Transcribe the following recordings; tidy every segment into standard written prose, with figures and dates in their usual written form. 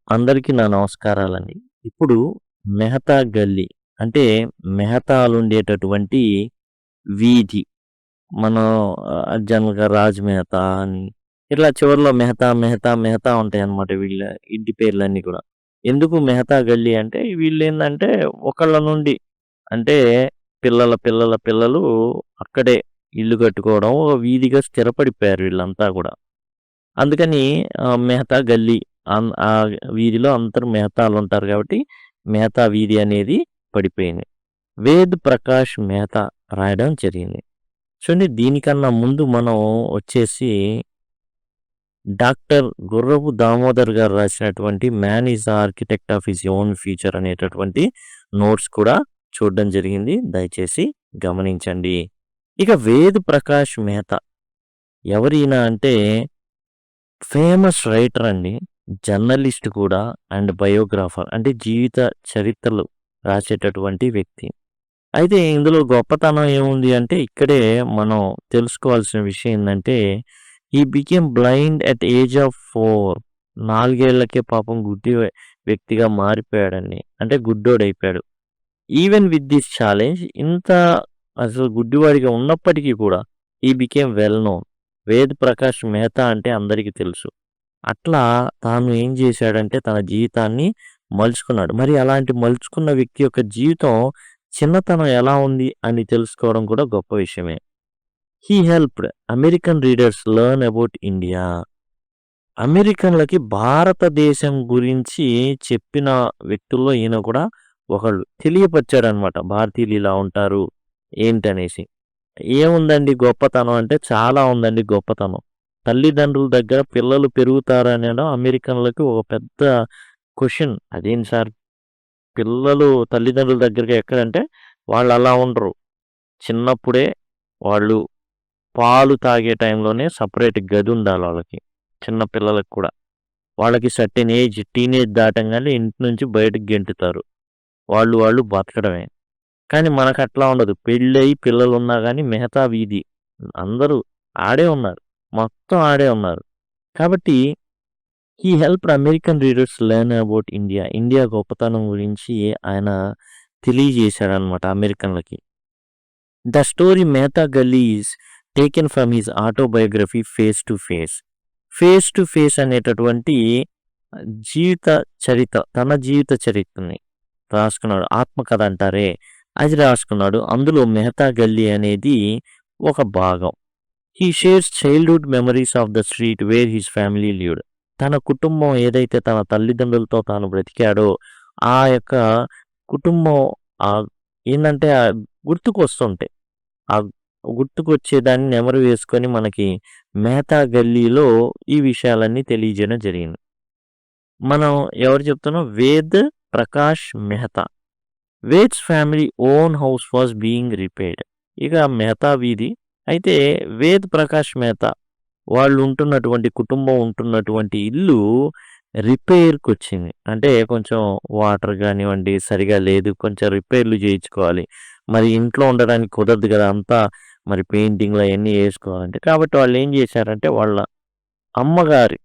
అందరికీ నా నమస్కారాలండి. ఇప్పుడు మెహతా గల్లీ అంటే మెహతాలుండేటటువంటి వీధి. మనం జనరల్‌గా రాజ్ మెహతా అని ఇట్లా చివరిలో మెహతా, మెహతా, మెహతా ఉంటాయన్నమాట వీళ్ళ ఇంటి పేర్లన్నీ కూడా. ఎందుకు మెహతా గల్లీ అంటే వీళ్ళేందంటే ఒకళ్ళ నుండి అంటే పిల్లల పిల్లల పిల్లలు అక్కడే ఇల్లు కట్టుకోవడం, ఒక వీధిగా స్థిరపడిపోయారు వీళ్ళంతా కూడా. అందుకని మెహతా గల్లీ ఆ వీధిలో అందరూ మెహతాలుంటారు కాబట్టి, మెహతా వీధి అనేది పడిపోయింది. వేద్ ప్రకాష్ మెహతా రాయడం జరిగింది. చూడండి దీనికన్నా ముందు మనం వచ్చేసి డాక్టర్ గుర్రపు దామోదర్ గారు రాసినటువంటి 'man is the architect of his own future' అనేటటువంటి నోట్స్ కూడా చూడడం జరిగింది. దయచేసి గమనించండి. ఇక వేద్ ప్రకాష్ మెహతా ఎవరీయన అంటే ఫేమస్ రైటర్ అండి. జర్నలిస్ట్ కూడా అండ్ బయోగ్రాఫర్. అంటే జీవిత చరిత్రలు రాసేటటువంటి వ్యక్తి. అయితే ఇందులో గొప్పతనం ఏముంది అంటే ఇక్కడే మనం తెలుసుకోవాల్సిన విషయం ఏందంటే హి became blind at age of 4. 4 ఏళ్లకే పాపం గుడ్డి వ్యక్తిగా మారిపోయాడండి. అంటే గుడ్డోడైపోయాడు. ఈవెన్ విత్ దిస్ ఛాలెంజ్ ఇంత అసలు గుడ్డివాడిగా ఉన్నప్పటికీ కూడా హి became well known. Ved Prakash Mehta అంటే అందరికీ తెలుసు. అట్లా తాను ఏం చేశాడంటే తన జీవితాన్ని మలుచుకున్నాడు. మరి అలాంటి మలుచుకున్న వ్యక్తి యొక్క జీవితం చిన్నతనం ఎలా ఉంది అని తెలుసుకోవడం కూడా గొప్ప విషయమే. He helped American readers learn about India. అమెరికన్లకి భారతదేశం గురించి చెప్పిన వ్యక్తుల్లో ఈయన కూడా ఒకళ్ళు. తెలియపరిచాడనమాట. భారతీయులు ఇలా ఉంటారు ఏంటనేసి. ఏముందండి గొప్పతనం అంటే చాలా ఉందండి గొప్పతనం. తల్లిదండ్రుల దగ్గర పిల్లలు పెరుగుతారనడం అమెరికన్‌లకి ఒక పెద్ద క్వెషన్. అదేంటి సార్ పిల్లలు తల్లిదండ్రుల దగ్గరకి ఎక్కడంటే వాళ్ళు అలా ఉండరు. చిన్నప్పుడే వాళ్ళు పాలు తాగే టైంలోనే సెపరేట్ గది ఉండాలి వాళ్ళకి. చిన్న పిల్లలకి కూడా. వాళ్ళకి సర్టెన్ ఏజ్ టీనేజ్ దాటంగానే ఇంటి నుంచి బయటకి గెంటుతారు. వాళ్ళు బతకడమే. కానీ మనకట్లా ఉండదు. పెళ్ళయి పిల్లలున్నా గానీ మిగతా వీధి అందరూ ఆడే ఉన్నారు. మొత్తం ఆడే ఉన్నారు. కాబట్టి he helped American readers learn about India. India గొప్పతనం గురించి ఆయన తెలియజేశాడనమాట అమెరికన్‌లకి. ద స్టోరీ 'మెహతా గల్లీ' is taken from his autobiography 'face to face'. 'Face to face' అనేటటువంటి జీవిత చరిత్ర తన జీవిత చరిత్రని రాసుకున్నాడు. ఆత్మకథ అంటారే అది రాసుకున్నాడు. అందులో 'మెహతా గల్లీ' అనేది ఒక భాగం. He shares childhood memories of the street wear his family lived. తన కుటుంబం ఏదైతే తన తల్లిదండ్రులతో తాను బ్రతికాడో ఆ యొక్క కుటుంబం ఏందంటే గుర్తుకొస్తుంటాయి. ఆ గుర్తుకొచ్చేదాన్ని నెమరు వేసుకొని మనకి 'మెహతా గల్లీలో' ఈ విషయాలన్నీ తెలియజేయడం జరిగింది. మనం ఎవరు చెప్తున్నాం? Ved Prakash Mehta. Ved's family own house was being repaired. ఇక మెహతా వీధి అయితే వేద్ ప్రకాష్ మెహతా వాళ్ళు ఉంటున్నటువంటి కుటుంబం ఉంటున్నటువంటి ఇల్లు రిపేర్‌కొచ్చింది. అంటే కొంచెం వాటర్ గానివ్వండి సరిగా లేదు. కొంచెం రిపేర్‌లు చేయించుకోవాలి. మరి ఇంట్లో ఉండడానికి కుదరదు కదా! అంతా మరి పెయింటింగ్‌లు అయన్నీ ఏసుకోవాలంటే. కాబట్టి వాళ్ళేం చేశారంటే వాళ్ళ అమ్మగారి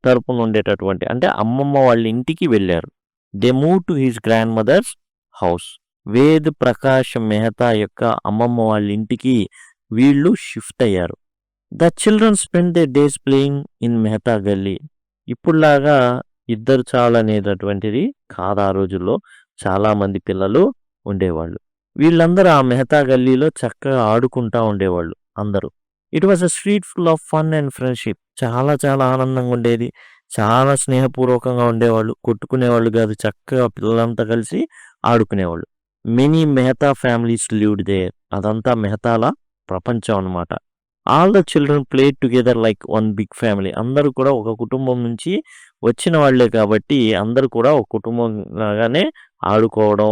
తరపున ఉండేటటువంటి అంటే అమ్మమ్మ వాళ్ళ ఇంటికి వెళ్లారు. They move to his grand mothers house. Ved Prakash Mehta యొక్క అమ్మమ్మ వాళ్ళ ఇంటికి వీళ్ళు షిఫ్ట్ అయ్యారు. The children spend they days playing in Mehta గల్లీ. ఇప్పుడులాగా ఇద్దరు చాలనేటటువంటిది కాదు ఆ రోజుల్లో. చాలామంది పిల్లలు ఉండేవాళ్ళు. వీళ్ళందరూ ఆ మెహతా గల్లీలో చక్కగా ఆడుకుంటా ఉండేవాళ్ళు అందరూ. It was a street full of fun and friendship. చాలా చాలా ఆనందంగా ఉండేది. చాలా స్నేహపూర్వకంగా ఉండేవాళ్ళు. కొట్టుకునేవాళ్ళు కాదు. చక్కగా పిల్లలంతా కలిసి ఆడుకునేవాళ్ళు. Many Mehta families lived there. అదంతా మెహతాల ప్రపంచం అన్నమాట. All the children played together like one big family. అందరూ కూడా ఒక కుటుంబం నుంచి వచ్చిన వాళ్ళే కాబట్టి అందరూ కూడా ఒక కుటుంబం లాగానే ఆడుకోవడం,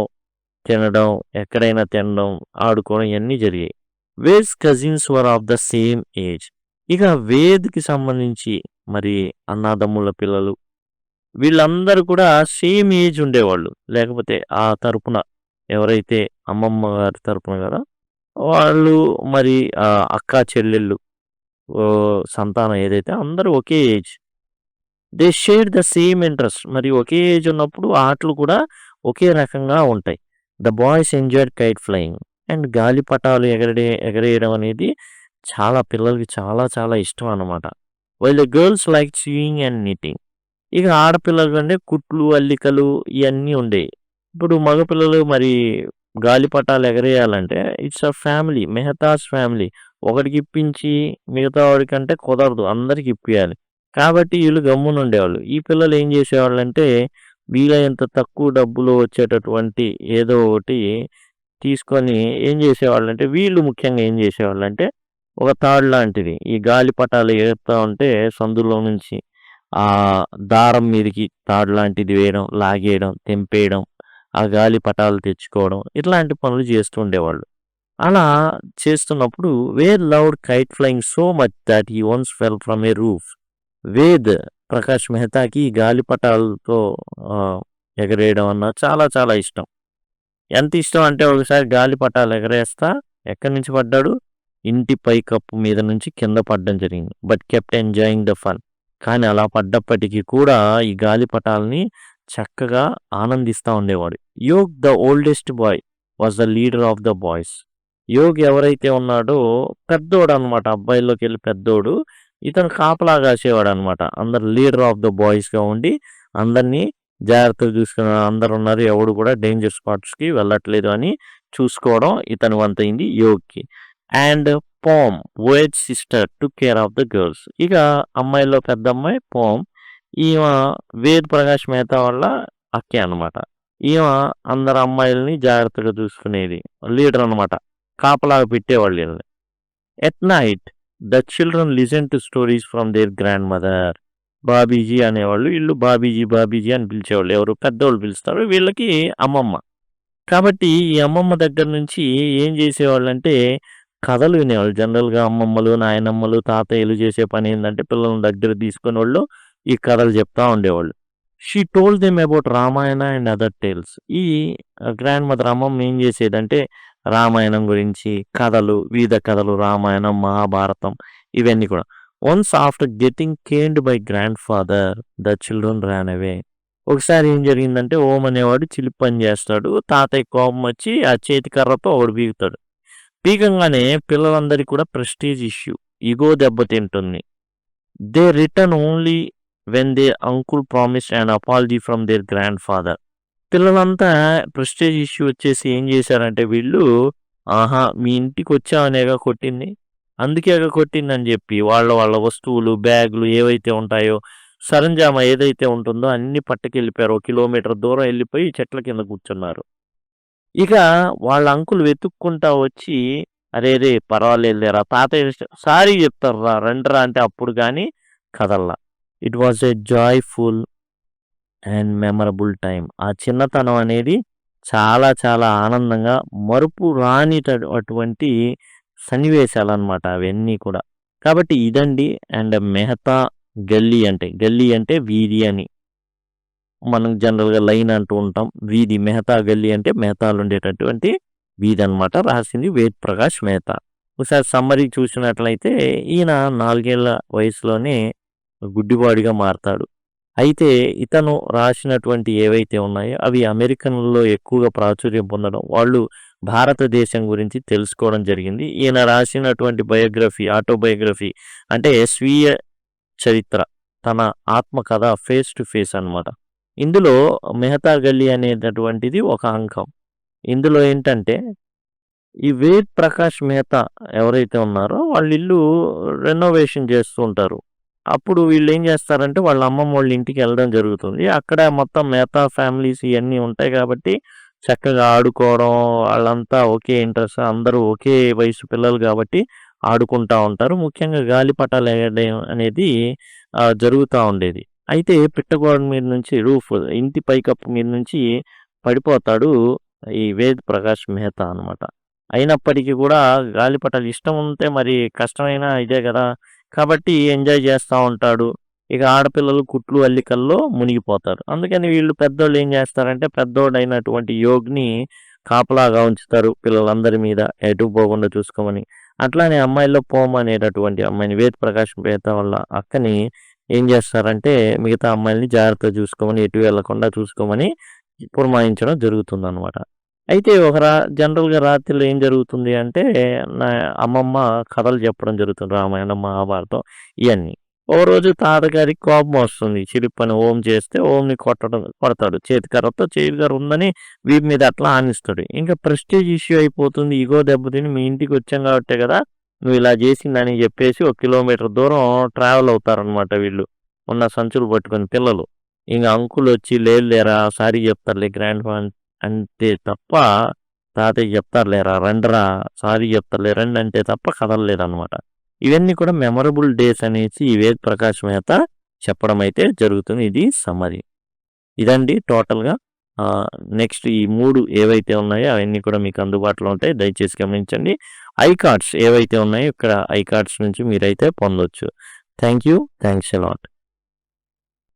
తినడం, ఎక్కడైనా తినడం, ఆడుకోవడం ఇయన్నీ జరిగాయి. Ved's cousins were of the same age. ఇక వేద్‌కి సంబంధించి మరి అన్నాదమ్ముల పిల్లలు వీళ్ళందరూ కూడా సేమ్ ఏజ్ ఉండేవాళ్ళు. లేకపోతే ఆ తరపున ఎవరైతే అమ్మమ్మ గారి తరపున గదా! వాళ్ళు మరి అక్కా చెల్లెళ్ళు సంతానం ఏదైతే అందరూ ఒకే age. They share the same interest. మరి ఒకే ఏజ్ ఉన్నప్పుడు ఆటలు కూడా ఒకే రకంగా ఉంటాయి. The boys enjoyed kite flying. And గాలిపటాలు ఎగరేయడం అనేది చాలా పిల్లలకి చాలా చాలా ఇష్టం అన్నమాట. While the girls like swinging and knitting. ఇక ఆడపిల్లలకంటే కుట్లు, అల్లికలు ఇయన్నీ ఉండేయి. ఇప్పుడు మగపిల్లలు మరి గాలిపటాలు ఎగరేయాలంటే ఇట్స్ అ ఫ్యామిలీ. మెహతాస్ ఫ్యామిలీ. ఒకడికి ఇప్పించి మిగతా వాడికంటే కుదరదు. అందరికి ఇప్పియాలి. కాబట్టి వీళ్ళు గమ్మునుండేవాళ్ళు. ఈ పిల్లలు ఏం చేసేవాళ్ళంటే వీలైనంత తక్కువ డబ్బులో వచ్చేటటువంటి ఏదో ఒకటి తీసుకొని ఏం చేసేవాళ్ళంటే వీళ్ళు ముఖ్యంగా ఏం చేసేవాళ్ళంటే ఒక తాడు లాంటిది ఈ గాలిపటాలు ఎగురుతా ఉంటే సందులో నుంచి ఆ దారం మీదకి తాడు లాంటిది వేయడం, లాగేయడం, తెంపేయడం, ఆ గాలిపటాలు తెచ్చుకోవడం ఇట్లాంటి పనులు చేస్తూ ఉండేవాళ్ళు. అలా చేస్తున్నప్పుడు Ved loved kite flying so much that he once fell from a roof. Ved Prakash మెహతాకి గాలిపటాలతో ఎగరేయడం అన్న చాలా చాలా ఇష్టం. ఎంత ఇష్టం అంటే ఒకసారి గాలిపటాలు ఎగరేస్తా ఎక్కడి నుంచి పడ్డాడు? ఇంటి పైకప్పు మీద నుంచి కింద పడడం జరిగింది. But kept enjoying the fun. కానీ అలా పడ్డప్పటికీ కూడా ఈ గాలిపటాలని చక్కగా ఆనందిస్తూ ఉండేవాడు. Yog the oldest boy was the leader of the boys. Yog ఎవరైతే ఉన్నాడో పెద్దోడు అనమాట, అబ్బాయిల్లోకి వెళ్ళి పెద్దోడు. ఇతను కాపలా కాసేవాడు అనమాట. అందరు లీడర్ ఆఫ్ ద బాయ్స్గా ఉండి అందరినీ జాగ్రత్తగా చూసుకున్న అందరు ఉన్నారు, ఎవడు కూడా డేంజర్ స్పాట్స్కి వెళ్ళట్లేదు అని చూసుకోవడం ఇతని వంతైంది యోగ్కి. And Pom Ved sister to care of the girls. ఇక అమ్మాయిలో పెద్ద అమ్మాయి పోమ్. ఈమె వేద్ ప్రకాష్ మెహతా వల్ల అక్కే అనమాట. ఈమె అందరు అమ్మాయిల్ని జాగ్రత్తగా చూసుకునేది, లీడర్ అనమాట, కాపలాగా పెట్టేవాళ్ళు వీళ్ళని. At night the children listen to stories from their grandmother. Babiji అనేవాళ్ళు, వీళ్ళు బాబీజీ బాబీజీ అని పిలిచేవాళ్ళు. ఎవరు పెద్దోళ్ళు పిలుస్తారు, వీళ్ళకి అమ్మమ్మ. కాబట్టి ఈ అమ్మమ్మ దగ్గర నుంచి ఏం చేసేవాళ్ళు అంటే కథలు వినేవాళ్ళు. జనరల్గా అమ్మమ్మలు, నాయనమ్మలు, తాతయ్యలు చేసే పని ఏంటంటే పిల్లలను దగ్గర తీసుకునే వాళ్ళు ఈ కథలు చెప్తా ఉండేవాళ్ళు. She told them about Ramayana and other tales. ఈ గ్రాండ్ మదర్ అమ్మమ్మ ఏం చేసేదంటే రామాయణం గురించి కథలు, వివిధ కథలు, రామాయణం, మహాభారతం ఇవన్నీ కూడా. Once after getting caned by grandfather the children ran away. ఒకసారి ఏం జరిగిందంటే ఓం అనేవాడు చిలిపి పని చేస్తాడు. తాతయ్య కోపం వచ్చి ఆ చేతి కర్రతో ఒకడు పీకుతాడు. పీకంగానే పిల్లలందరికీ కూడా ప్రెస్టీజ్ ఇష్యూ, ఇగో దెబ్బతింటుంది. They return only when they uncle promise and apology from their grandfather. పిల్లలంతా ప్రెస్టీజ్ ఇష్యూ వచ్చేసి ఏం చేశారంటే వీళ్ళు, ఆహా మీ ఇంటికి వచ్చామనేగా కొట్టింది, అందుకేగా కొట్టిందని చెప్పి వాళ్ళ వాళ్ళ వస్తువులు, బ్యాగులు ఏవైతే ఉంటాయో, సరంజామా ఏదైతే ఉంటుందో అన్ని పట్టుకెళ్ళిపోయారు. 1 కిలోమీటర్ దూరం వెళ్ళిపోయి చెట్ల కింద కూర్చున్నారు. ఇక వాళ్ళ అంకుల్ వెతుక్కుంటా వచ్చి, అరే రే పర్వాలేదులేరా తాతయ్య సారీ చెప్తారా రండిరా అంటే అప్పుడు కానీ కదల్లా. It was a joyful and memorable time. ఆ చిన్నతనం అనేది చాలా చాలా ఆనందంగా మరుపు అటువంటి సన్నివేశాలు అనమాట అవన్నీ కూడా. కాబట్టి ఇదండి. అండ్ మెహతా గల్లీ అంటే వీధి అని మనం జనరల్గా లైన్ అంటూ ఉంటాం. వీధి మెహతా గల్లీ అంటే మెహతాలు ఉండేటటువంటి వీధి అనమాట. రాసింది వేద్ ప్రకాష్ మెహతా. ఒకసారి సమ్మరీ చూసినట్లయితే ఈయన 4 ఏళ్ల వయసులోనే గుడ్డివాడిగా మారతాడు. అయితే ఇతను రాసినటువంటి ఏవైతే ఉన్నాయో అవి అమెరికన్లలో ఎక్కువగా ప్రాచుర్యం పొందడం, వాళ్ళు భారతదేశం గురించి తెలుసుకోవడం జరిగింది. ఈయన రాసినటువంటి ఆటోబయోగ్రఫీ అంటే స్వీయ చరిత్ర, తన ఆత్మకథ ఫేస్ టు ఫేస్ అనమాట. ఇందులో మెహతా గల్లీ అనేటటువంటిది ఒక అంకం. ఇందులో ఏంటంటే ఈ వేద్ ప్రకాష్ మెహతా ఎవరైతే ఉన్నారో వాళ్ళ ఇల్లు రెనోవేషన్ చేస్తూ ఉంటారు. అప్పుడు వీళ్ళు ఏం చేస్తారంటే వాళ్ళ అమ్మమ్మ వాళ్ళ ఇంటికి వెళ్ళడం జరుగుతుంది. అక్కడ మొత్తం మెహతా ఫ్యామిలీస్ ఇవన్నీ ఉంటాయి కాబట్టి చక్కగా ఆడుకోవడం, వాళ్ళంతా ఒకే ఇంట్రెస్ట్, అందరూ ఒకే వయసు పిల్లలు కాబట్టి ఆడుకుంటా ఉంటారు. ముఖ్యంగా గాలిపటాలు ఎగరడం అనేది జరుగుతూ ఉండేది. అయితే పిట్టగోడ మీద నుంచి ఇంటి పైకప్పు మీద నుంచి పడిపోతాడు ఈ వేద్ ప్రకాష్ మెహతా అనమాట. అయినప్పటికీ కూడా గాలిపటాలు ఇష్టం ఉంటే మరి కష్టమైన ఇదే కదా, కాబట్టి ఎంజాయ్ చేస్తూ ఉంటాడు. ఇక ఆడపిల్లలు కుట్లు అల్లికల్లో మునిగిపోతారు. అందుకని వీళ్ళు పెద్దోళ్ళు ఏం చేస్తారంటే పెద్దోడైనటువంటి యోగ్ని కాపలాగా ఉంచుతారు పిల్లలందరి మీద, ఎటు పోకుండా చూసుకోమని. అట్లానే అమ్మాయిల్లో పోమ్ అనేటటువంటి అమ్మాయిని వేద్ ప్రకాష్ మెహతా వాళ్ళ అక్కని ఏం చేస్తారంటే మిగతా అమ్మాయిల్ని జాగ్రత్తగా చూసుకోమని, ఎటు వెళ్ళకుండా చూసుకోమని పురమాయించడం జరుగుతుందనమాట. అయితే జనరల్‌గా రాత్రిలో ఏం జరుగుతుంది అంటే, నా అమ్మమ్మ కథలు చెప్పడం జరుగుతుంది. రామాయణం, మహాభారతం ఇయన్నీ. ఓ రోజు తాతగారికి కోపం వస్తుంది. చిరుప్పని ఓం చేస్తే ఓంని కొడతాడు. చేతికర్రతో చేతికర్ర ఉందని వీపు మీద అట్లా ఆనిస్తాడు. ఇంకా ప్రెస్టీజ్ ఇష్యూ అయిపోతుంది. ఇగో దెబ్బతిని మీ ఇంటికి వచ్చాం కాబట్టే కదా నువ్వు ఇలా చేసిందని చెప్పేసి 1 కిలోమీటర్ దూరం ట్రావెల్ అవుతారనమాట వీళ్ళు. ఉన్న సంచులు పట్టుకొని పిల్లలు. ఇంక అంకుల్ వచ్చి లేదు లేరా సారీ చెప్తారులే గ్రాండ్ ఫాదర్ అంతే తప్ప తాతయ్య చెప్తారులేరా రండిరా సారీ చెప్తారులే రండి అంటే తప్ప కదలలేదనమాట. ఇవన్నీ కూడా మెమరబుల్ డేస్ అనేసి ఈ వేద్ ప్రకాష్ మెహతా చెప్పడం అయితే జరుగుతుంది. ఇది సమ్మరీ. ఇదండి టోటల్‌గా. నెక్స్ట్ ఈ 3 ఏవైతే ఉన్నాయో అవన్నీ కూడా మీకు అందుబాటులో ఉంటాయి. దయచేసి గమనించండి. ఐ కార్డ్స్ ఏవైతే ఉన్నాయో ఇక్కడ ఐ కార్డ్స్ నుంచి మీరైతే పొందొచ్చు. Thank you. Thanks a lot.